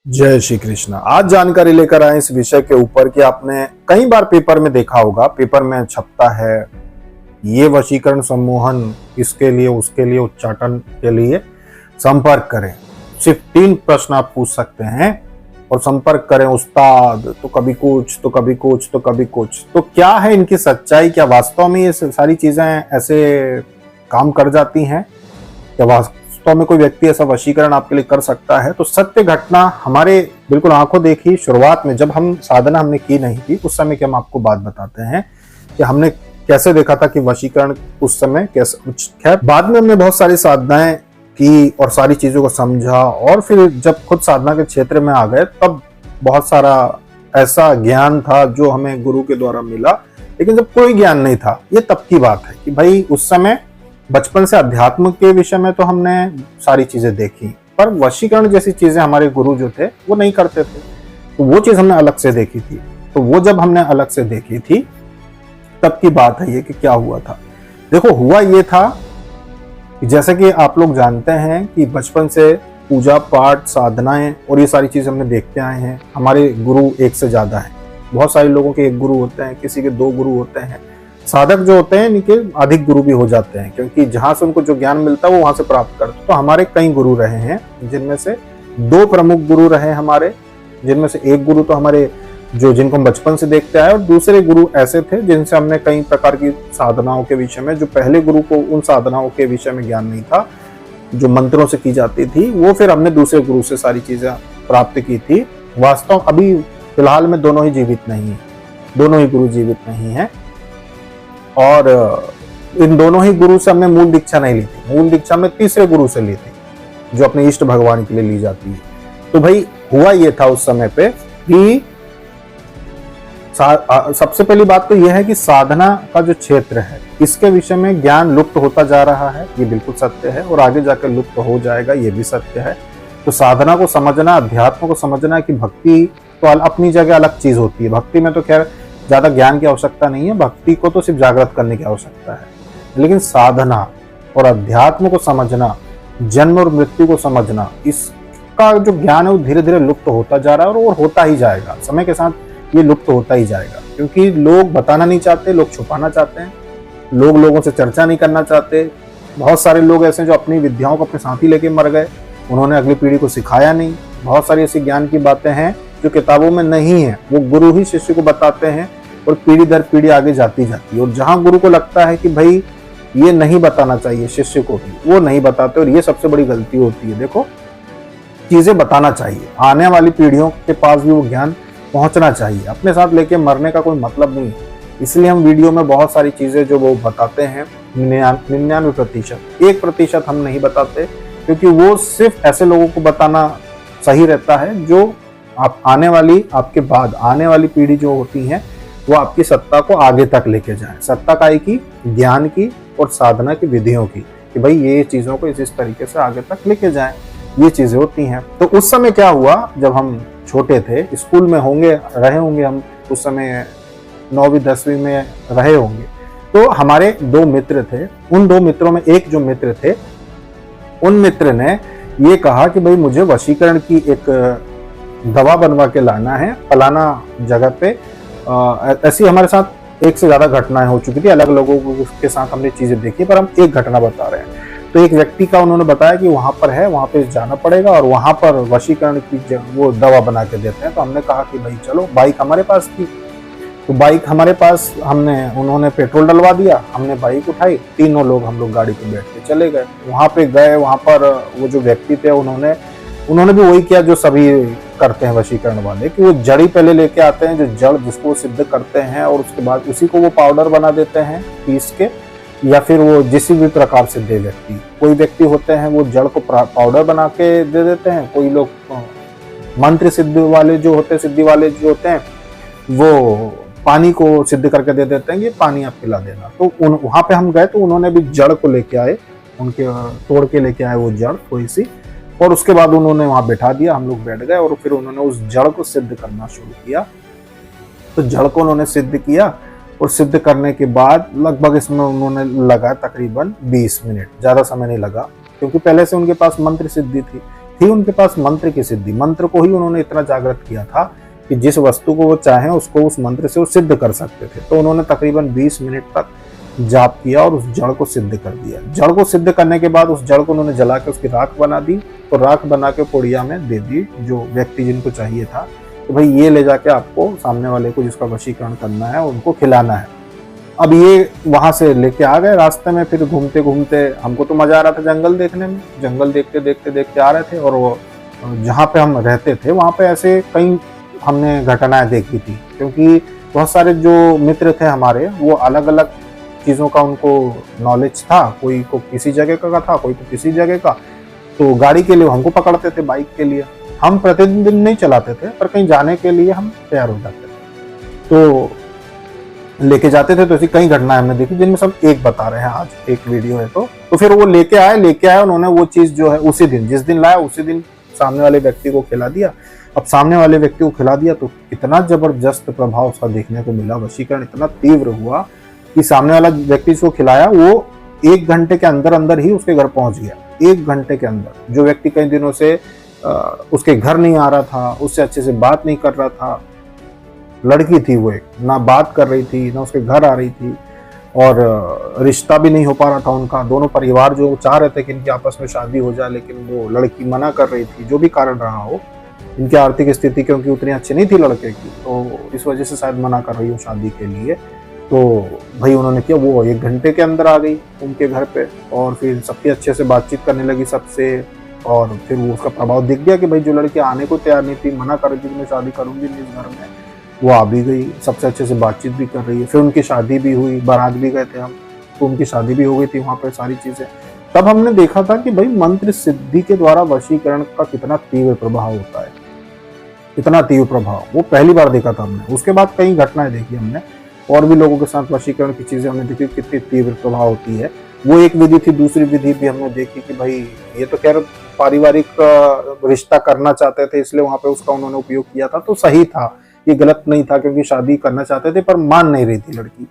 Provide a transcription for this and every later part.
जय श्री कृष्ण। आज जानकारी लेकर आए इस विषय के ऊपर कि आपने कई बार पेपर में देखा होगा, पेपर में छपता है ये वशीकरण सम्मोहन, इसके लिए उसके लिए उच्चाटन के लिए संपर्क करें। सिर्फ 3 प्रश्न आप पूछ सकते हैं और संपर्क करें उस्ताद, तो कभी कुछ तो कभी कुछ तो कभी कुछ। तो क्या है इनकी सच्चाई? क्या वास्तव में ये सारी चीजें ऐसे काम कर जाती हैं? क्या वास्तव में कोई व्यक्ति ऐसा वशीकरण आपके लिए कर सकता है? तो सत्य घटना हमारे बिल्कुल आंखों देखी शुरुआत में, जब हम साधना हमने की नहीं थी उस समय की हम आपको बात बताते हैं कि हमने कैसे देखा था कि वशीकरण उस समय कैसे। खैर, बाद में हमने बहुत सारी साधनाएं की और सारी चीजों को समझा, और फिर जब खुद साधना के क्षेत्र में आ गए तब बहुत सारा ऐसा ज्ञान था जो हमें गुरु के द्वारा मिला। लेकिन जब कोई ज्ञान नहीं था, ये तब की बात है कि भाई उस समय बचपन से अध्यात्म के विषय में तो हमने सारी चीजें देखी, पर वशीकरण जैसी चीजें हमारे गुरु जो थे वो नहीं करते थे। तो वो चीज हमने अलग से देखी थी। तो वो जब हमने अलग से देखी थी तब की बात है ये कि क्या हुआ था। देखो, हुआ ये था कि जैसे कि आप लोग जानते हैं कि बचपन से पूजा पाठ साधनाएं और ये सारी चीजें हमने देखते आए हैं। हमारे गुरु एक से ज्यादा है। बहुत सारे लोगों के 1 गुरु होते हैं, किसी के 2 गुरु होते हैं। साधक जो होते हैं इनके अधिक गुरु भी हो जाते हैं, क्योंकि जहां से उनको जो ज्ञान मिलता है वो वहां से प्राप्त करते हैं। तो हमारे कई गुरु रहे हैं, जिनमें से 2 प्रमुख गुरु रहे हमारे, जिनमें से 1 गुरु तो हमारे जो जिनको हम बचपन से देखते आए, और दूसरे गुरु ऐसे थे जिनसे हमने कई प्रकार की साधनाओं के विषय में, जो पहले गुरु को उन साधनाओं के विषय में ज्ञान नहीं था जो मंत्रों से की जाती थी, वो फिर हमने दूसरे गुरु से सारी चीजें प्राप्त की थी। वास्तव अभी फिलहाल में दोनों ही जीवित नहीं है, दोनों ही गुरु जीवित नहीं है। और इन दोनों ही गुरु से हमने मूल दीक्षा नहीं ली थी। मूल दीक्षा में तीसरे गुरु से ली थी, जो अपने इष्ट भगवान के लिए ली जाती है। तो भाई हुआ ये था उस समय पे कि सबसे पहली बात तो यह है कि साधना का जो क्षेत्र है इसके विषय में ज्ञान लुप्त होता जा रहा है, ये बिल्कुल सत्य है, और आगे जाकर लुप्त हो जाएगा, ये भी सत्य है। तो साधना को समझना, अध्यात्म को समझना कि भक्ति तो अपनी जगह अलग चीज होती है। भक्ति में तो खैर ज्यादा ज्ञान की आवश्यकता नहीं है, भक्ति को तो सिर्फ जागृत करने की आवश्यकता है। लेकिन साधना और अध्यात्म को समझना, जन्म और मृत्यु को समझना, इसका जो ज्ञान है वो धीरे धीरे लुप्त होता जा रहा है, और होता ही जाएगा। समय के साथ ये लुप्त होता ही जाएगा, क्योंकि लोग बताना नहीं चाहते, लोग छुपाना चाहते हैं, लोग लोगों से चर्चा नहीं करना चाहते। बहुत सारे लोग ऐसे जो अपनी विद्याओं को अपने साथ ही लेके मर गए, उन्होंने अगली पीढ़ी को सिखाया नहीं। बहुत सारी ऐसी ज्ञान की बातें हैं जो किताबों में नहीं है, वो गुरु ही शिष्य को बताते हैं, और पीढ़ी दर पीढ़ी आगे जाती है। और जहां गुरु को लगता है कि भाई ये नहीं बताना चाहिए शिष्य को भी, वो नहीं बताते, और ये सबसे बड़ी गलती होती है। देखो, चीजें बताना चाहिए, आने वाली पीढ़ियों के पास भी वो ज्ञान पहुंचना चाहिए। अपने साथ लेके मरने का कोई मतलब नहीं है। इसलिए हम वीडियो में बहुत सारी चीजें जो वो बताते हैं 99%, 1% हम नहीं बताते, क्योंकि वो सिर्फ ऐसे लोगों को बताना सही रहता है जो आप आने वाली, आपके बाद आने वाली पीढ़ी जो होती है वो आपकी सत्ता को आगे तक लेके जाए। सत्ता काय की? ज्ञान की और साधना की विधियों की, कि भाई ये चीजों को इस तरीके से आगे तक लेके जाएं, ये चीजें होती हैं। तो उस समय क्या हुआ, जब हम छोटे थे, स्कूल में रहे होंगे हम उस समय, 9वीं 10वीं में रहे होंगे, तो हमारे 2 मित्र थे। उन 2 मित्रों में एक जो मित्र थे, उन मित्र ने ये कहा कि भाई मुझे वशीकरण की एक दवा बनवा के लाना है फलाना जगह पे। ऐसी हमारे साथ 1 से ज्यादा घटनाएं हो चुकी थी, अलग लोगों के साथ हमने चीजें देखी, पर हम एक घटना बता रहे हैं। तो एक व्यक्ति का उन्होंने बताया कि वहां पर है, वहां पे जाना पड़ेगा, और वहां पर वशीकरण की वो दवा बना के देते हैं। तो हमने कहा कि भाई चलो, बाइक हमारे पास थी, तो बाइक हमारे पास, उन्होंने पेट्रोल डलवा दिया, हमने बाइक उठाई, तीनों लोग हम लोग गाड़ी पे बैठ के चले गए। वहां पे गए, वहां पर वो जो व्यक्ति थे उन्होंने भी वही किया जो सभी करते हैं वशीकरण वाले, कि वो जड़ी पहले लेके आते हैं, जो जड़ जिसको सिद्ध करते हैं, और उसके बाद उसी को वो पाउडर बना देते हैं पीस के, या फिर वो जिस भी प्रकार से दे व्यक्ति। कोई व्यक्ति होते हैं वो जड़ को पाउडर बना के दे देते हैं, कोई लोग मंत्र सिद्धि वाले जो होते हैं वो पानी को सिद्ध करके दे देते हैं, ये पानी आप पिला देना। तो वहां पे हम गए, तो उन्होंने भी जड़ को लेके आए, उनके तोड़ के लेके आए वो जड़ थोड़ी सी, और उसके बाद उन्होंने वहां बैठा दिया, हम लोग बैठ गए, और फिर उन्होंने उस जड़ को सिद्ध करना शुरू किया। तो जड़ को उन्होंने सिद्ध किया, और सिद्ध करने के बाद लगभग इसमें उन्होंने लगा तकरीबन 20 मिनट, ज्यादा समय नहीं लगा, क्योंकि पहले से उनके पास मंत्र सिद्धि थी। थी उनके पास मंत्र की सिद्धि, मंत्र को ही उन्होंने इतना जागृत किया था कि जिस वस्तु को वो चाहें उसको उस मंत्र से वो सिद्ध कर सकते थे। तो उन्होंने तकरीबन 20 मिनट तक जाप किया और उस जड़ को सिद्ध कर दिया। जड़ को सिद्ध करने के बाद उस जड़ को उन्होंने जला के उसकी राख बना दी, तो राख बना के पुड़िया में दे दी जो व्यक्ति जिनको चाहिए था, तो भाई ये ले जाके आपको सामने वाले को जिसका वशीकरण करना है उनको खिलाना है। अब ये वहां से लेके आ गए, रास्ते में फिर घूमते घूमते, हमको तो मजा आ रहा था जंगल देखने में, जंगल देखते देखते देखते आ रहे थे। और वो जहाँ पे हम रहते थे वहां पे ऐसे कई हमने घटनाएं देखी थी, क्योंकि बहुत सारे जो मित्र थे हमारे वो अलग अलग चीज़ों का उनको नॉलेज था, कोई को किसी जगह का था, कोई को किसी जगह का। तो गाड़ी के लिए हमको पकड़ते थे, बाइक के लिए हम प्रतिदिन नहीं चलाते थे, पर कहीं जाने के लिए हम तैयार हो जाते थे तो लेके जाते थे। तो ऐसी कई घटनाएं हमने देखी जिनमें सब एक बता रहे हैं, आज एक वीडियो है। तो फिर वो लेके आए उन्होंने वो चीज़ जो है उसी दिन, जिस दिन लाया उसी दिन सामने वाले व्यक्ति को खिला दिया। अब सामने वाले व्यक्ति को खिला दिया तो इतना जबरदस्त प्रभाव उसका देखने को मिला, वशीकरण इतना तीव्र हुआ कि सामने वाला व्यक्ति जिसको खिलाया वो 1 घंटे के अंदर अंदर ही उसके घर पहुंच गया। 1 घंटे के अंदर। जो व्यक्ति कई दिनों से उसके घर नहीं आ रहा था, उससे अच्छे से बात नहीं कर रहा था, लड़की थी वो, एक ना बात कर रही थी ना उसके घर आ रही थी, और रिश्ता भी नहीं हो पा रहा था उनका। दोनों परिवार जो चाह रहे थे कि इनकी आपस में शादी हो जाए, लेकिन वो लड़की मना कर रही थी, जो भी कारण रहा हो। इनकी आर्थिक स्थिति क्योंकि उतनी अच्छी नहीं थी लड़के की, तो इस वजह से शायद मना कर रही हो शादी के लिए। तो भाई उन्होंने किया, वो 1 घंटे के अंदर आ गई उनके घर पे, और फिर सबकी अच्छे से बातचीत करने लगी सबसे। और फिर वो उसका प्रभाव दिख गया कि भाई जो लड़की आने को तैयार नहीं थी, मना कर रही थी कि मैं शादी करूंगी नहीं इस घर में, वो आ भी गई, सबसे अच्छे से बातचीत भी कर रही है। फिर उनकी शादी भी हुई, बारात भी गए थे हम, तो उनकी शादी भी हो गई थी वहाँ पे, सारी चीजें। तब हमने देखा था कि भाई मंत्र सिद्धि के द्वारा वशीकरण का कितना तीव्र प्रभाव होता है, इतना तीव्र प्रभाव वो पहली बार देखा था हमने। उसके बाद कई घटनाएं देखी हमने, और भी लोगों के साथ वशीकरण की चीजें हमने देखी, कितनी तीव्र प्रभाव होती है। वो एक विधि थी। दूसरी विधि भी हमने देखी कि भाई ये तो खैर पारिवारिक रिश्ता करना चाहते थे, इसलिए वहां पे उसका उन्होंने उपयोग किया था, तो सही था, ये गलत नहीं था, क्योंकि शादी करना चाहते थे पर मान नहीं रही थी लड़की।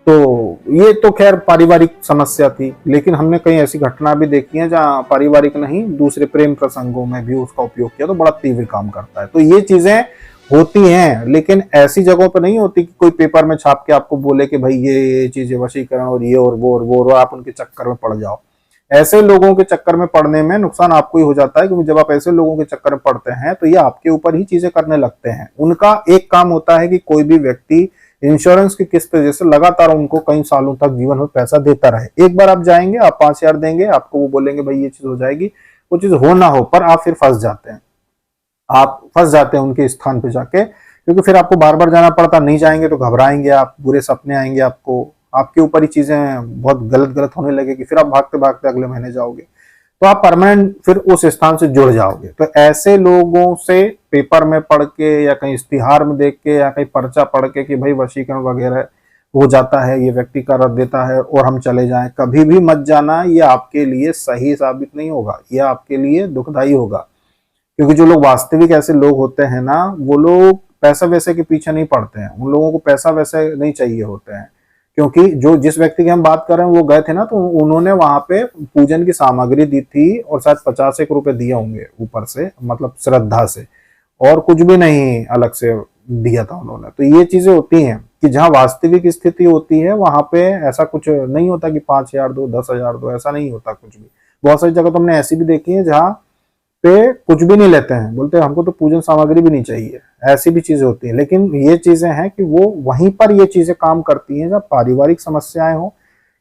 तो ये तो खैर पारिवारिक समस्या थी। लेकिन हमने कई ऐसी घटना भी देखी है जहाँ पारिवारिक नहीं, दूसरे प्रेम प्रसंगों में भी उसका उपयोग किया, तो बड़ा तीव्र काम करता है। तो ये चीजें होती हैं, लेकिन ऐसी जगहों पर नहीं होती कि कोई पेपर में छाप के आपको बोले कि भाई ये चीजें वशीकरण और ये और वो और वो, और आप उनके चक्कर में पड़ जाओ। ऐसे लोगों के चक्कर में पड़ने में नुकसान आपको ही हो जाता है, क्योंकि जब आप ऐसे लोगों के चक्कर में पड़ते हैं तो ये आपके ऊपर ही चीजें करने लगते हैं। उनका एक काम होता है कि कोई भी व्यक्ति इंश्योरेंस की किस्त जैसे लगातार उनको कई सालों तक जीवन में पैसा देता रहे। एक बार आप जाएंगे, आप 5,000 देंगे, आपको वो बोलेंगे भाई ये चीज हो जाएगी, वो चीज हो ना हो, पर आप फिर फंस जाते हैं। आप फंस जाते हैं उनके स्थान पे जाके, क्योंकि फिर आपको बार बार जाना पड़ता। नहीं जाएंगे तो घबराएंगे आप, बुरे सपने आएंगे आपको, आपके ऊपर ही चीजें बहुत गलत गलत होने लगेगी, फिर आप भागते भागते अगले महीने जाओगे, तो आप परमानेंट फिर उस स्थान से जुड़ जाओगे। तो ऐसे लोगों से पेपर में पढ़ के या कहीं इश्तिहार में देख के या कहीं पर्चा पढ़ के कि भाई वशीकरण वगैरह हो जाता है, ये व्यक्ति कर देता है और हम चले जाएं, कभी भी मत जाना। ये आपके लिए सही साबित नहीं होगा, ये आपके लिए दुखदाई होगा। क्योंकि जो लोग वास्तविक ऐसे लोग होते हैं ना, वो लोग पैसा वैसे के पीछे नहीं पड़ते हैं, उन लोगों को पैसा वैसे नहीं चाहिए होते हैं। क्योंकि जो जिस व्यक्ति की हम बात कर रहे हैं वो गए थे ना, तो उन्होंने वहां पे पूजन की सामग्री दी थी और शायद 50 रुपए दिए होंगे ऊपर से, मतलब श्रद्धा से, और कुछ भी नहीं अलग से दिया था उन्होंने। तो ये चीजें होती हैं कि जहाँ वास्तविक स्थिति होती है वहां पे ऐसा कुछ नहीं होता कि 5,000 दो, 10,000 दो, ऐसा नहीं होता कुछ भी। बहुत सारी जगह तो हमने ऐसी भी देखी है जहाँ पे कुछ भी नहीं लेते हैं, बोलते हैं हमको तो पूजन सामग्री भी नहीं चाहिए, ऐसी भी चीजें होती हैं। लेकिन ये चीजें हैं कि वो वहीं पर ये चीजें काम करती हैं जहाँ पारिवारिक समस्याएं हो,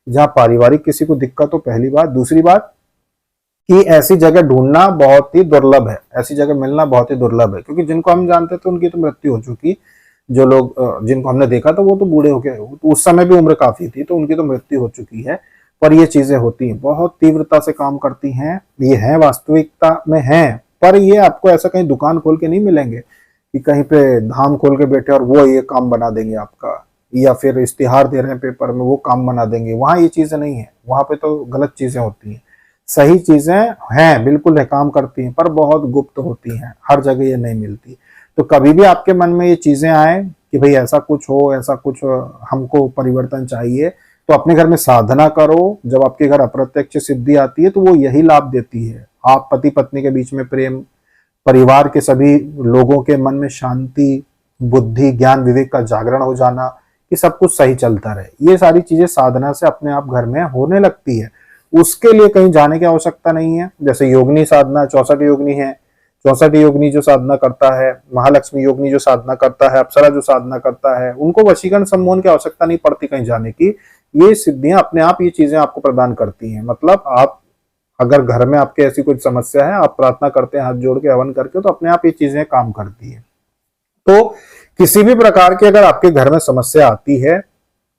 जहाँ पारिवारिक किसी को दिक्कत हो, पहली बात। दूसरी बात कि ऐसी जगह ढूंढना बहुत ही दुर्लभ है, ऐसी जगह मिलना बहुत ही दुर्लभ है, क्योंकि जिनको हम जानते थे उनकी तो मृत्यु हो चुकी। जो लोग जिनको हमने देखा था वो तो बूढ़े हो गए, तो उस समय भी उम्र काफी थी, तो उनकी तो मृत्यु हो चुकी है। पर ये चीजें होती हैं, बहुत तीव्रता से काम करती हैं, ये है वास्तविकता में है। पर ये आपको ऐसा कहीं दुकान खोल के नहीं मिलेंगे कि कहीं पे धाम खोल के बैठे और वो ये काम बना देंगे आपका, या फिर इश्तिहार दे रहे हैं पेपर में वो काम बना देंगे। वहां ये चीजें नहीं है, वहां पे तो गलत चीजें होती हैं। सही चीजें हैं, बिल्कुल है, काम करती हैं, पर बहुत गुप्त होती हैं, हर जगह ये नहीं मिलती। तो कभी भी आपके मन में ये चीजें आए कि भाई ऐसा कुछ हो, ऐसा कुछ हमको परिवर्तन चाहिए, तो अपने घर में साधना करो। जब आपके घर अप्रत्यक्ष सिद्धि आती है तो वो यही लाभ देती है। आप पति पत्नी के बीच में प्रेम, परिवार के सभी लोगों के मन में शांति, बुद्धि, ज्ञान, विवेक का जागरण हो जाना, कि सब कुछ सही चलता रहे, ये सारी चीजें साधना से अपने आप घर में होने लगती है। उसके लिए कहीं जाने की आवश्यकता नहीं है। जैसे योगिनी साधना, 64 योगिनी है, 64 योगिनी जो साधना करता है, महालक्ष्मी योगिनी जो साधना करता है, अप्सरा जो साधना करता है, उनको वशीकरण सम्मोहन की आवश्यकता नहीं पड़ती कहीं जाने की। ये सिद्धियां अपने आप ये चीजें आपको प्रदान करती हैं। मतलब आप अगर घर में आपके ऐसी कोई समस्या है, आप प्रार्थना करते हैं हाथ जोड़ के, हवन करके, तो अपने आप ये चीजें काम करती है। तो किसी भी प्रकार की अगर आपके घर में समस्या आती है,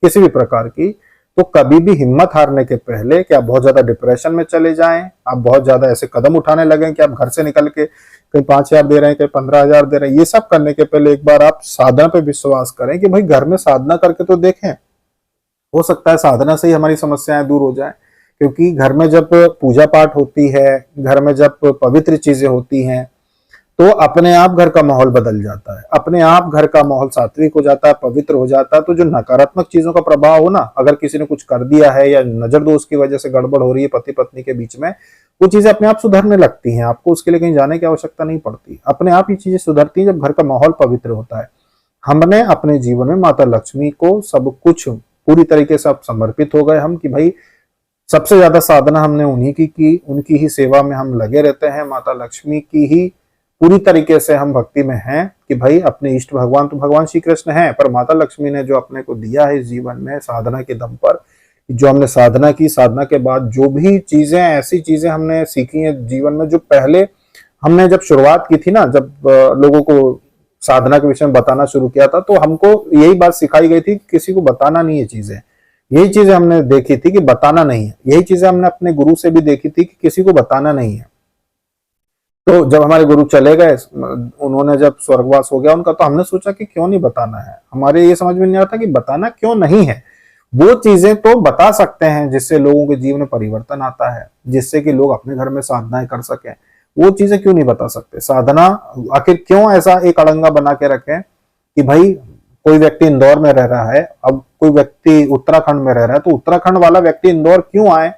किसी भी प्रकार की, तो कभी भी हिम्मत हारने के पहले कि आप बहुत ज्यादा डिप्रेशन में चले जाएं, आप बहुत ज्यादा ऐसे कदम उठाने लगें कि आप घर से निकल के कहीं 5,000 दे रहे हैं, कहीं 15,000 दे रहे हैं, ये सब करने के पहले एक बार आप साधना पे विश्वास करें कि भाई घर में साधना करके तो देखें, हो सकता है साधना से ही हमारी समस्याएं दूर हो जाए। क्योंकि घर में जब पूजा पाठ होती है, घर में जब पवित्र चीजें होती हैं, तो अपने आप घर का माहौल बदल जाता है, अपने आप घर का माहौल सात्विक हो जाता है, पवित्र हो जाता है। तो जो नकारात्मक चीजों का प्रभाव हो ना, अगर किसी ने कुछ कर दिया है या नजर दोष की वजह से गड़बड़ हो रही है पति पत्नी के बीच में, वो चीजें अपने आप सुधरने लगती हैं। आपको उसके लिए कहीं जाने की आवश्यकता नहीं पड़ती, अपने आप ये चीजें सुधरती हैं जब घर का माहौल पवित्र होता है। हमने अपने जीवन में माता लक्ष्मी को सब कुछ पूरी तरीके से अब समर्पित हो गए हम, कि भाई सबसे ज्यादा साधना हमने उन्हीं की, उनकी ही सेवा में हम लगे रहते हैं। माता लक्ष्मी की ही पूरी तरीके से हम भक्ति में हैं कि भाई अपने इष्ट भगवान तो भगवान श्री कृष्ण हैं, पर माता लक्ष्मी ने जो अपने को दिया है जीवन में साधना के दम पर, जो हमने साधना की, साधना के बाद जो भी चीजें, ऐसी चीजें हमने सीखी हैं जीवन में, जो पहले हमने जब शुरुआत की थी ना, जब लोगों को साधना के विषय में बताना शुरू किया था, तो हमको यही बात सिखाई गई थी कि किसी को बताना नहीं है चीजें। यही चीजें हमने देखी थी कि बताना नहीं है। यही चीजें हमने अपने गुरु से भी देखी थी कि किसी को बताना नहीं है। तो जब हमारे गुरु चले गए, उन्होंने जब स्वर्गवास हो गया उनका, तो हमने सोचा कि क्यों नहीं बताना है। हमारे ये समझ में नहीं आता कि बताना क्यों नहीं है। वो चीजें तो बता सकते हैं जिससे लोगों के जीवन में परिवर्तन आता है, जिससे कि लोग अपने घर में साधनाएं कर सकें। वो चीजें क्यों नहीं बता सकते? साधना आखिर क्यों ऐसा एक अड़ंगा बना के रखें कि भाई कोई व्यक्ति इंदौर में रह रहा है, अब कोई व्यक्ति उत्तराखंड में रह रहा है, तो उत्तराखंड वाला व्यक्ति इंदौर क्यों आए?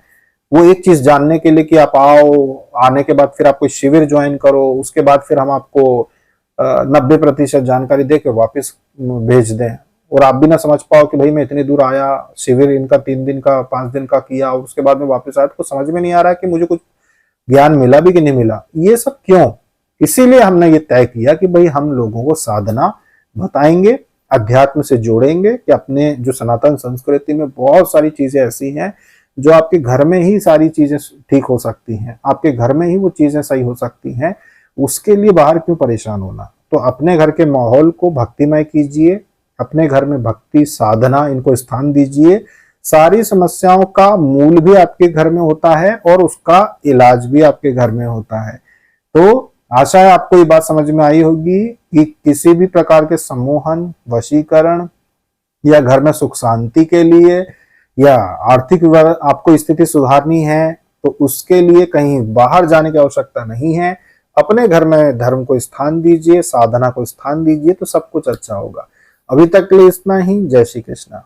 वो एक चीज जानने के लिए कि आप आओ, आने के बाद फिर आप कोई शिविर ज्वाइन करो, उसके बाद फिर हम आपको 90% जानकारी दे के वापिस भेज दें, और आप भी ना समझ पाओ कि भाई मैं इतनी दूर आया, शिविर इनका 3 दिन का 5 दिन का किया, और उसके बाद में वापस आया, तो समझ में नहीं आ रहा है कि मुझे कुछ ज्ञान मिला भी कि नहीं मिला। ये सब क्यों? इसीलिए हमने ये तय किया कि भाई हम लोगों को साधना बताएंगे, अध्यात्म से जोड़ेंगे, कि अपने जो सनातन संस्कृति में बहुत सारी चीजें ऐसी हैं जो आपके घर में ही सारी चीजें ठीक हो सकती हैं, आपके घर में ही वो चीजें सही हो सकती हैं। उसके लिए बाहर क्यों परेशान होना? तो अपने घर के माहौल को भक्तिमय कीजिए, अपने घर में भक्ति, साधना, इनको स्थान दीजिए। सारी समस्याओं का मूल भी आपके घर में होता है और उसका इलाज भी आपके घर में होता है। तो आशा है आपको ये बात समझ में आई होगी कि किसी भी प्रकार के सम्मोहन, वशीकरण, या घर में सुख शांति के लिए, या आर्थिक आपको स्थिति सुधारनी है, तो उसके लिए कहीं बाहर जाने की आवश्यकता नहीं है। अपने घर में धर्म को स्थान दीजिए, साधना को स्थान दीजिए, तो सब कुछ अच्छा होगा। अभी तक के लिए इतना ही। जय श्री कृष्णा।